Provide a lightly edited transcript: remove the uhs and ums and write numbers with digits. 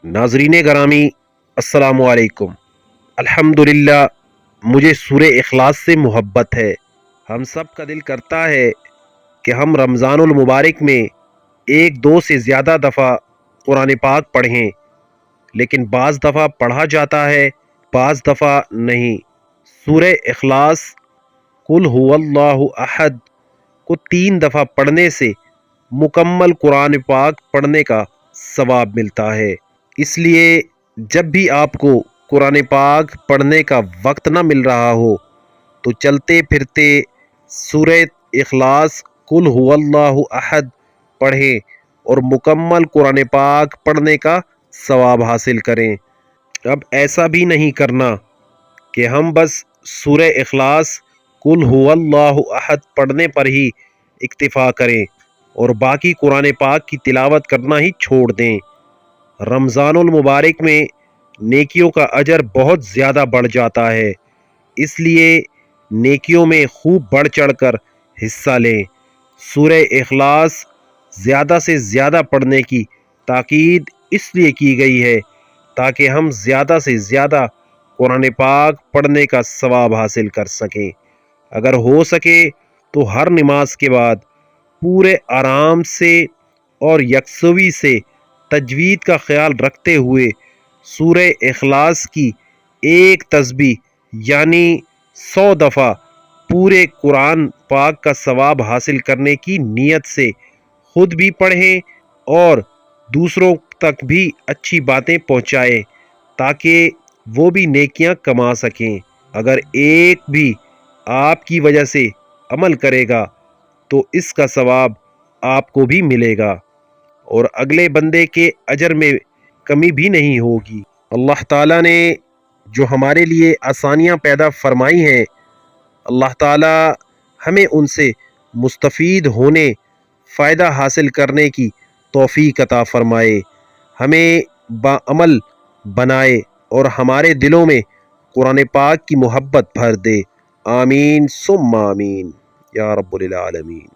ناظرین گرامی، السلام علیکم۔ الحمدللہ، مجھے سورہ اخلاص سے محبت ہے۔ ہم سب کا دل کرتا ہے کہ ہم رمضان المبارک میں ایک دو سے زیادہ دفعہ قرآن پاک پڑھیں، لیکن بعض دفعہ پڑھا جاتا ہے، بعض دفعہ نہیں۔ سورہ اخلاص قل هو اللہ احد کو 3 دفعہ پڑھنے سے مکمل قرآن پاک پڑھنے کا ثواب ملتا ہے۔ اس لیے جب بھی آپ کو قرآن پاک پڑھنے کا وقت نہ مل رہا ہو تو چلتے پھرتے سورہ اخلاص قل هو اللہ احد پڑھیں اور مکمل قرآن پاک پڑھنے کا ثواب حاصل کریں۔ اب ایسا بھی نہیں کرنا کہ ہم بس سورہ اخلاص قل هو اللہ احد پڑھنے پر ہی اکتفا کریں اور باقی قرآن پاک کی تلاوت کرنا ہی چھوڑ دیں۔ رمضان المبارک میں نیکیوں کا اجر بہت زیادہ بڑھ جاتا ہے، اس لیے نیکیوں میں خوب بڑھ چڑھ کر حصہ لیں۔ سورہ اخلاص زیادہ سے زیادہ پڑھنے کی تاکید اس لیے کی گئی ہے تاکہ ہم زیادہ سے زیادہ قرآن پاک پڑھنے کا ثواب حاصل کر سکیں۔ اگر ہو سکے تو ہر نماز کے بعد پورے آرام سے اور یکسوئی سے تجوید کا خیال رکھتے ہوئے سورہ اخلاص کی ایک تسبیح یعنی 100 دفعہ پورے قرآن پاک کا ثواب حاصل کرنے کی نیت سے خود بھی پڑھیں اور دوسروں تک بھی اچھی باتیں پہنچائیں تاکہ وہ بھی نیکیاں کما سکیں۔ اگر ایک بھی آپ کی وجہ سے عمل کرے گا تو اس کا ثواب آپ کو بھی ملے گا اور اگلے بندے کے اجر میں کمی بھی نہیں ہوگی۔ اللہ تعالیٰ نے جو ہمارے لیے آسانیاں پیدا فرمائی ہیں، اللہ تعالیٰ ہمیں ان سے مستفید ہونے، فائدہ حاصل کرنے کی توفیق عطا فرمائے، ہمیں باعمل بنائے اور ہمارے دلوں میں قرآن پاک کی محبت بھر دے۔ آمین ثم آمین یا رب العالمین۔